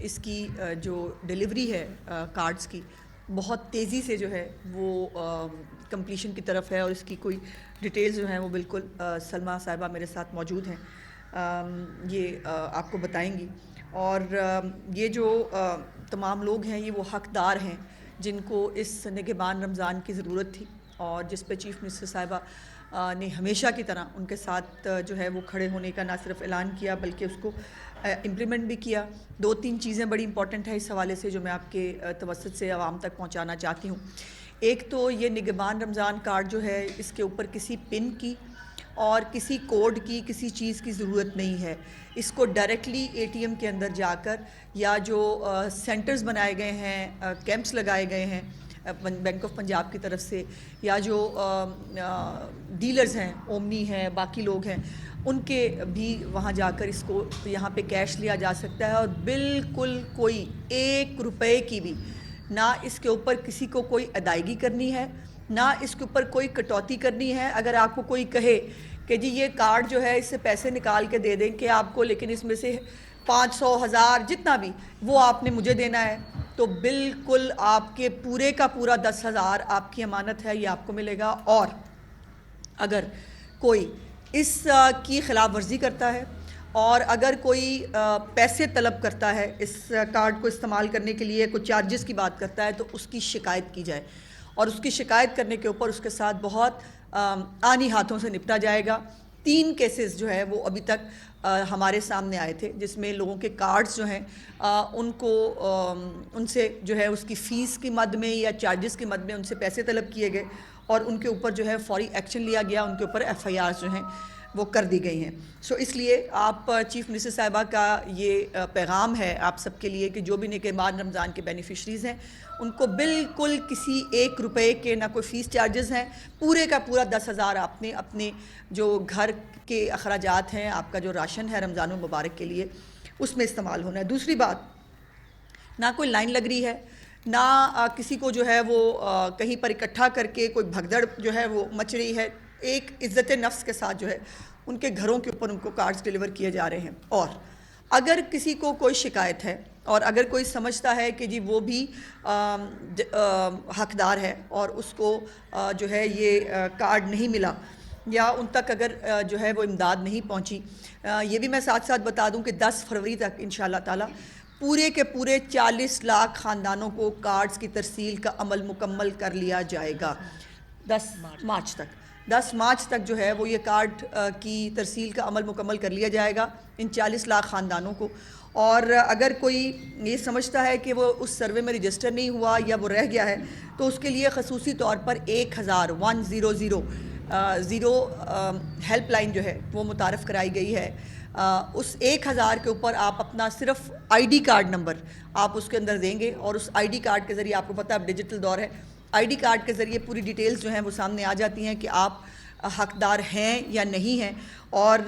اس کی جو ڈیلیوری ہے کارڈز کی بہت تیزی سے جو ہے وہ کمپلیشن کی طرف ہے، اور اس کی کوئی ڈیٹیلز جو ہیں وہ بالکل سلمیٰ صاحبہ میرے ساتھ موجود ہیں، یہ آپ کو بتائیں گی۔ اور یہ جو تمام لوگ ہیں یہ وہ حقدار ہیں جن کو اس نگہبان رمضان کی ضرورت تھی، اور جس پہ چیف منسٹر صاحبہ نے ہمیشہ کی طرح ان کے ساتھ جو ہے وہ کھڑے ہونے کا نہ صرف اعلان کیا بلکہ اس کو امپلیمنٹ بھی کیا۔ دو تین چیزیں بڑی امپورٹنٹ ہیں اس حوالے سے جو میں آپ کے توسط سے عوام تک پہنچانا چاہتی ہوں۔ ایک تو یہ نگہبان رمضان کارڈ جو ہے اس کے اوپر کسی پن کی اور کسی کوڈ کی کسی چیز کی ضرورت نہیں ہے، اس کو ڈائریکٹلی اے ٹی ایم کے اندر جا کر یا جو سینٹرز بنائے گئے ہیں، کیمپس لگائے گئے ہیں بینک آف پنجاب کی طرف سے، یا جو ڈیلرز ہیں، اومنی ہیں، باقی لوگ ہیں، ان کے بھی وہاں جا کر اس کو یہاں پہ کیش لیا جا سکتا ہے، اور بالکل کوئی 1 روپے کی بھی نہ اس کے اوپر کسی کو کوئی ادائیگی کرنی ہے، نہ اس کے اوپر کوئی کٹوتی کرنی ہے۔ اگر آپ کو کوئی کہے کہ جی یہ کارڈ جو ہے اس سے پیسے نکال کے دے دیں کہ آپ کو، لیکن اس میں سے 500 1000 جتنا بھی وہ آپ نے مجھے دینا ہے، تو بالکل آپ کے پورے کا پورا 10,000 آپ کی امانت ہے، یہ آپ کو ملے گا۔ اور اگر کوئی اس کی خلاف ورزی کرتا ہے اور اگر کوئی پیسے طلب کرتا ہے اس کارڈ کو استعمال کرنے کے لیے، کوئی چارجز کی بات کرتا ہے، تو اس کی شکایت کی جائے، اور اس کی شکایت کرنے کے اوپر اس کے ساتھ بہت آنی ہاتھوں سے نپٹا جائے گا۔ 3 کیسز جو ہے وہ ابھی تک ہمارے سامنے آئے تھے جس میں لوگوں کے کارڈز جو ہیں ان کو ان سے جو ہے اس کی فیس کی مد میں یا چارجز کی مد میں ان سے پیسے طلب کیے گئے، اور ان کے اوپر جو ہے فوری ایکشن لیا گیا، ان کے اوپر ایف آئی آرز جو ہیں وہ کر دی گئی ہیں۔ سو اس لیے آپ چیف منسٹر صاحبہ کا یہ پیغام ہے آپ سب کے لیے کہ جو بھی نگہبان رمضان کے بینیفیشریز ہیں ان کو بالکل کسی 1 روپے کے نہ کوئی فیس چارجز ہیں، پورے کا پورا 10,000 آپ نے اپنے جو گھر کے اخراجات ہیں، آپ کا جو راشن ہے رمضان المبارک کے لیے، اس میں استعمال ہونا ہے۔ دوسری بات، نہ کوئی لائن لگ رہی ہے، نہ کسی کو جو ہے وہ کہیں پر اکٹھا کر کے کوئی بھگدڑ جو ہے وہ مچ رہی ہے، ایک عزت نفس کے ساتھ جو ہے ان کے گھروں کے اوپر ان کو کارڈز ڈیلیور کیے جا رہے ہیں۔ اور اگر کسی کو کوئی شکایت ہے اور اگر کوئی سمجھتا ہے کہ جی وہ بھی حقدار ہے اور اس کو جو ہے یہ کارڈ نہیں ملا، یا ان تک اگر جو ہے وہ امداد نہیں پہنچی، یہ بھی میں ساتھ ساتھ بتا دوں کہ 10 فروری تک انشاءاللہ تعالی پورے کے پورے 40 لاکھ خاندانوں کو کارڈز کی ترسیل کا عمل مکمل کر لیا جائے گا۔ 10 مارچ تک جو ہے وہ یہ کارڈ کی ترسیل کا عمل مکمل کر لیا جائے گا ان 40 لاکھ خاندانوں کو۔ اور اگر کوئی یہ سمجھتا ہے کہ وہ اس سروے میں رجسٹر نہیں ہوا یا وہ رہ گیا ہے، تو اس کے لیے خصوصی طور پر 1,000 ہیلپ لائن جو ہے وہ متعارف کرائی گئی ہے۔ اس 1,000 کے اوپر آپ اپنا صرف آئی ڈی کارڈ نمبر آپ اس کے اندر دیں گے، اور اس آئی ڈی کارڈ کے ذریعے، آپ کو پتہ ہے اب ڈیجیٹل دور ہے، آئی ڈی کارڈ کے ذریعے پوری ڈیٹیلز جو ہیں وہ سامنے آ جاتی ہیں کہ آپ حقدار ہیں یا نہیں ہیں۔ اور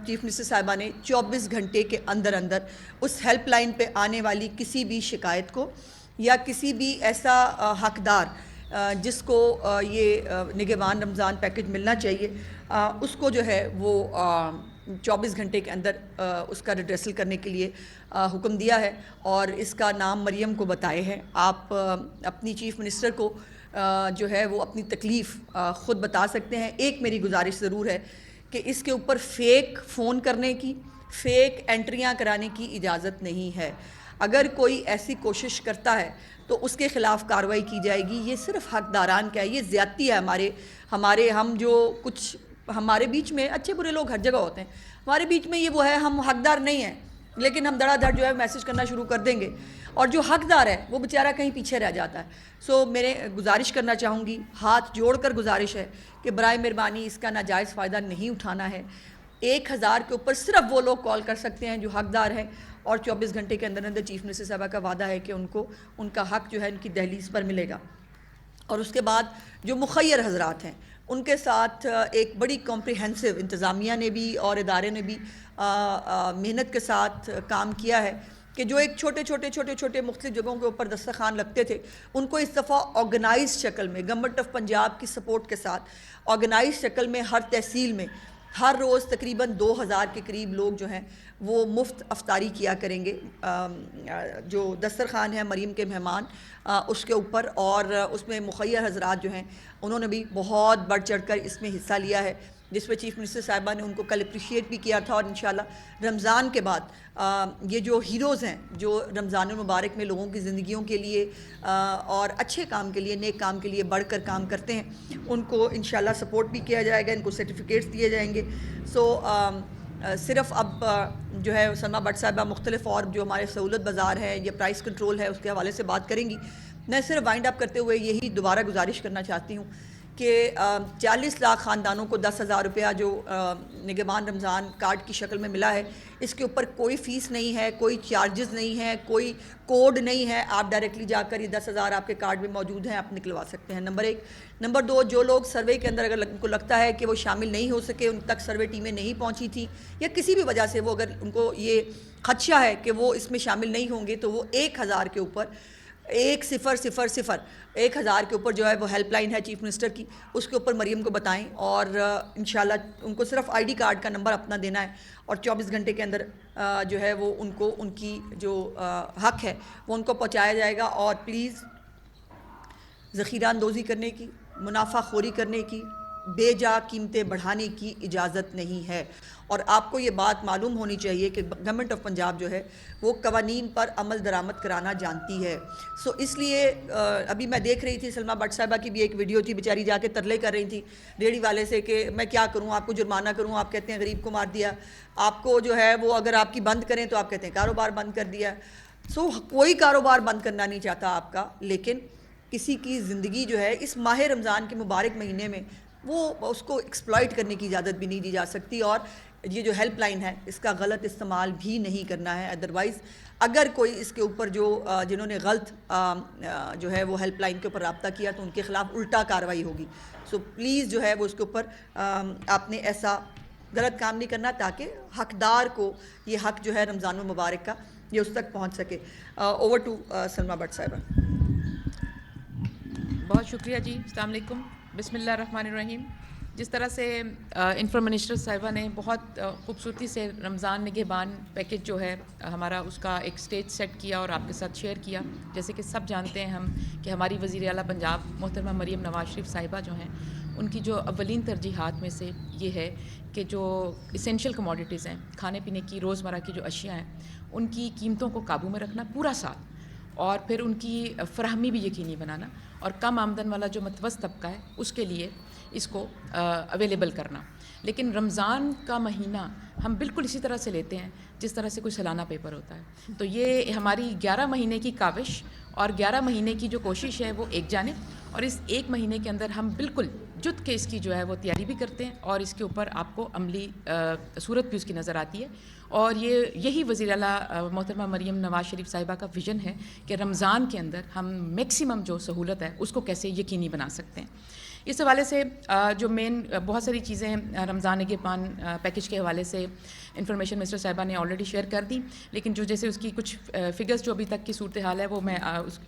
چیف منسٹر صاحبہ نے 24 گھنٹے کے اندر اندر اس ہیلپ لائن پہ آنے والی کسی بھی شکایت کو یا کسی بھی ایسا حقدار جس کو یہ نگہبان رمضان پیکج ملنا چاہیے، اس کو جو ہے وہ 24 گھنٹے کے اندر اس کا ریڈریسل کرنے کے لیے حکم دیا ہے، اور اس کا نام مریم کو بتائے ہیں۔ آپ اپنی چیف منسٹر کو جو ہے وہ اپنی تکلیف خود بتا سکتے ہیں۔ ایک میری گزارش ضرور ہے کہ اس کے اوپر فیک فون کرنے کی، فیک انٹریاں کرانے کی اجازت نہیں ہے۔ اگر کوئی ایسی کوشش کرتا ہے تو اس کے خلاف کارروائی کی جائے گی۔ یہ صرف حقداران کا ہے، یہ زیادتی ہے ہم جو کچھ ہمارے بیچ میں اچھے برے لوگ ہر جگہ ہوتے ہیں، ہمارے بیچ میں یہ وہ ہے ہم حقدار نہیں ہیں، لیکن ہم دھڑا دھڑ جو ہے میسج کرنا شروع کر دیں گے، اور جو حقدار ہے وہ بیچارہ کہیں پیچھے رہ جاتا ہے۔ سو میں گزارش کرنا چاہوں گی، ہاتھ جوڑ کر گزارش ہے کہ برائے مہربانی اس کا ناجائز فائدہ نہیں اٹھانا ہے۔ 1,000 کے اوپر صرف وہ لوگ کال کر سکتے ہیں جو حقدار ہیں، اور 24 گھنٹے کے اندر اندر چیف منسٹر صاحبہ کا وعدہ ہے کہ ان کو ان کا حق جو ہے ان کی دہلیز پر ملے گا۔ اور اس کے بعد جو مخیر حضرات ہیں ان کے ساتھ ایک بڑی کمپریہنسو انتظامیہ نے بھی اور ادارے نے بھی محنت کے ساتھ کام کیا ہے کہ جو ایک چھوٹے مختلف جگہوں کے اوپر دسترخوان لگتے تھے، ان کو اس دفعہ آرگنائز شکل میں گورنمنٹ آف پنجاب کی سپورٹ کے ساتھ آرگنائز شکل میں ہر تحصیل میں ہر روز تقریباً 2000 کے قریب لوگ جو ہیں وہ مفت افطاری کیا کریں گے جو دسترخوان ہے مریم کے مہمان اس کے اوپر، اور اس میں مخیر حضرات جو ہیں انہوں نے بھی بہت بڑھ چڑھ کر اس میں حصہ لیا ہے، جس میں چیف منسٹر صاحبہ نے ان کو کل اپریشیٹ بھی کیا تھا. اور انشاءاللہ رمضان کے بعد یہ جو ہیروز ہیں جو رمضان المبارک میں لوگوں کی زندگیوں کے لیے اور اچھے کام کے لیے، نیک کام کے لیے بڑھ کر کام کرتے ہیں، ان کو انشاءاللہ سپورٹ بھی کیا جائے گا، ان کو سرٹیفکیٹس دیے جائیں گے. صرف اب جو ہے سلمیٰ بٹ صاحبہ مختلف اور جو ہمارے سہولت بازار ہے یا پرائس کنٹرول ہے اس کے حوالے سے بات کریں گی. میں صرف وائنڈ اپ کرتے ہوئے یہی دوبارہ گزارش کرنا چاہتی ہوں کہ 40 لاکھ خاندانوں کو 10,000 روپیہ جو نگہبان رمضان کارڈ کی شکل میں ملا ہے، اس کے اوپر کوئی فیس نہیں ہے، کوئی چارجز نہیں ہے، کوئی کوڈ نہیں ہے. آپ ڈائریکٹلی جا کر یہ 10,000 آپ کے کارڈ میں موجود ہیں، آپ نکلوا سکتے ہیں. نمبر 1. نمبر 2، جو لوگ سروے کے اندر اگر ان کو لگتا ہے کہ وہ شامل نہیں ہو سکے، ان تک سروے ٹیمیں نہیں پہنچی تھیں یا کسی بھی وجہ سے وہ اگر ان کو یہ خدشہ ہے کہ وہ اس میں شامل نہیں ہوں گے، تو وہ 1000 کے اوپر 1000 کے اوپر جو ہے وہ ہیلپ لائن ہے چیف منسٹر کی، اس کے اوپر مریم کو بتائیں، اور انشاءاللہ ان کو صرف ID کارڈ کا نمبر اپنا دینا ہے، اور 24 گھنٹے کے اندر جو ہے وہ ان کو ان کی جو حق ہے وہ ان کو پہنچایا جائے گا. اور پلیز ذخیرہ اندوزی کرنے کی، منافع خوری کرنے کی، بے جا قیمتیں بڑھانے کی اجازت نہیں ہے. اور آپ کو یہ بات معلوم ہونی چاہیے کہ گورنمنٹ آف پنجاب جو ہے وہ قوانین پر عمل درآمد کرانا جانتی ہے. اس لیے ابھی میں دیکھ رہی تھی سلمیٰ بٹ صاحبہ کی بھی ایک ویڈیو تھی، بیچاری جا کے ترلے کر رہی تھی ریڑھی والے سے کہ میں کیا کروں، آپ کو جرمانہ کروں، آپ کہتے ہیں غریب کو مار دیا، آپ کو جو ہے وہ اگر آپ کی بند کریں تو آپ کہتے ہیں کاروبار بند کر دیا. کوئی کاروبار بند کرنا نہیں چاہتا آپ کا، لیکن کسی کی زندگی جو ہے اس ماہ رمضان کے مبارک مہینے میں وہ اس کو ایکسپلائٹ کرنے کی اجازت بھی نہیں دی جا سکتی. اور یہ جو ہیلپ لائن ہے اس کا غلط استعمال بھی نہیں کرنا ہے. ادروائز اگر کوئی اس کے اوپر جنہوں نے غلط جو ہے وہ ہیلپ لائن کے اوپر رابطہ کیا تو ان کے خلاف الٹا کارروائی ہوگی. پلیز جو ہے وہ اس کے اوپر آپ نے ایسا غلط کام نہیں کرنا تاکہ حقدار کو یہ حق جو ہے رمضان المبارک کا یہ اس تک پہنچ سکے. اوور ٹو سلمیٰ بٹ صاحبہ. بہت شکریہ جی. السلام علیکم. بسم اللہ الرحمن الرحیم. جس طرح سے انفارم منسٹر صاحبہ نے بہت خوبصورتی سے رمضان نگہبان پیکج جو ہے ہمارا اس کا ایک سٹیج سیٹ کیا اور آپ کے ساتھ شیئر کیا. جیسے کہ سب جانتے ہیں ہم کہ ہماری وزیر اعلیٰ پنجاب محترمہ مریم نواز شریف صاحبہ جو ہیں ان کی جو اولین ترجیحات میں سے یہ ہے کہ جو اسینشیل کموڈیٹیز ہیں، کھانے پینے کی روزمرہ کی جو اشیاء ہیں، ان کی قیمتوں کو قابو میں رکھنا پورا سال، اور پھر ان کی فراہمی بھی یقینی بنانا، اور کم آمدن والا جو متوسط طبقہ ہے اس کے لیے اس کو اویلیبل کرنا. لیکن رمضان کا مہینہ ہم بالکل اسی طرح سے لیتے ہیں جس طرح سے کوئی سالانہ پیپر ہوتا ہے. تو یہ ہماری 11 مہینے کی کاوش اور 11 مہینے کی جو کوشش ہے وہ ایک جانب، اور اس ایک مہینے کے اندر ہم بالکل جت کے اس کی جو ہے وہ تیاری بھی کرتے ہیں، اور اس کے اوپر آپ کو عملی صورت بھی اس کی نظر آتی ہے. اور یہی وزیر اعلیٰ محترمہ مریم نواز شریف صاحبہ کا ویژن ہے کہ رمضان کے اندر ہم میکسیمم جو سہولت ہے اس کو کیسے یقینی بنا سکتے ہیں. اس حوالے سے جو مین بہت ساری چیزیں ہیں رمضان نگہبان پیکج کے حوالے سے انفارمیشن منسٹر صاحبہ نے آلریڈی شیئر کر دی، لیکن جو جیسے اس کی کچھ فگرز جو ابھی تک کی صورتحال ہے وہ میں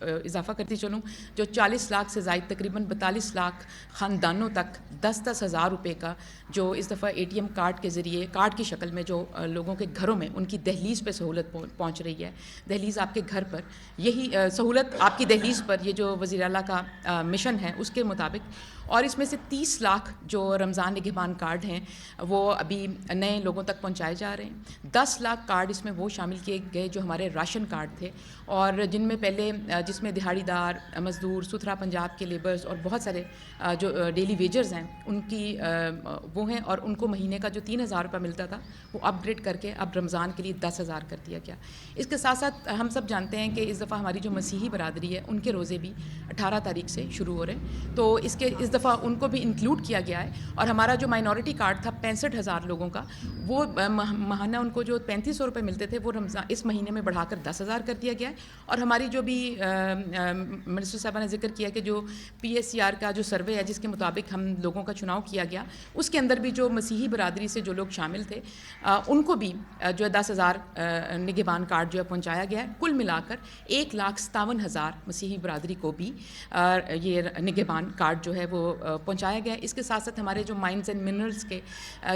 اضافہ کرتی چلوں. جو 40 لاکھ سے زائد تقریباً 42 لاکھ خاندانوں تک 10-10 ہزار روپے کا جو اس دفعہ ATM کارڈ کے ذریعے کارڈ کی شکل میں جو لوگوں کے گھروں میں ان کی دہلیز پہ سہولت پہنچ رہی ہے. دہلیز آپ کے گھر پر، یہی سہولت آپ کی دہلیز پر، یہ جو وزیر اعلیٰ کا مشن ہے اس کے مطابق. اور اس میں سے 30 لاکھ جو رمضان نگہبان کارڈ ہیں وہ ابھی نئے لوگوں تک پہنچائے جا رہے ہیں. 10 لاکھ کارڈ اس میں وہ شامل کیے گئے جو ہمارے راشن کارڈ تھے، اور جن میں پہلے جس میں دہاڑی دار مزدور، ستھرا پنجاب کے لیبرز اور بہت سارے جو ڈیلی ویجرز ہیں ان کی وہ ہیں، اور ان کو مہینے کا جو 3,000 روپے ملتا تھا وہ اپ گریڈ کر کے اب رمضان کے لیے 10,000 کر دیا گیا. اس کے ساتھ ساتھ ہم سب جانتے ہیں کہ اس دفعہ ہماری جو مسیحی برادری ہے ان کے روزے بھی 18 تاریخ سے شروع ہو رہے ہیں، تو اس دفعہ ان کو بھی انکلوڈ کیا گیا ہے. اور ہمارا جو مائنورٹی کارڈ تھا 65,000 لوگوں کا، وہ ماہانہ ان کو جو 3500 روپے ملتے تھے وہ رمضان اس مہینے میں بڑھا کر 10,000 کر دیا گیا ہے. اور ہماری جو بھی منسٹر صاحبہ نے ذکر کیا کہ جو PSCR کا جو سروے ہے جس کے مطابق ہم لوگوں کا چناؤ کیا گیا, اس کے اندر بھی جو مسیحی برادری سے جو لوگ شامل تھے ان کو بھی جو ہے 10,000 نگہبان کارڈ جو ہے پہنچایا گیا ہے. کل ملا کر 1,57,000 مسیحی برادری کو بھی یہ نگہبان کارڈ جو ہے وہ پہنچایا گیا ہے. اس کے ساتھ ساتھ ہمارے جو مائنز اینڈ منرلز کے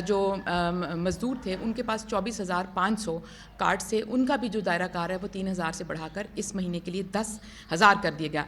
جو مزدور تھے ان کے پاس 24,500 کارڈ سے ان کا بھی جو دائرہ کار ہے وہ 3,000 سے بڑھا کر اس مہینے کے لیے 10,000 کر دیا گیا.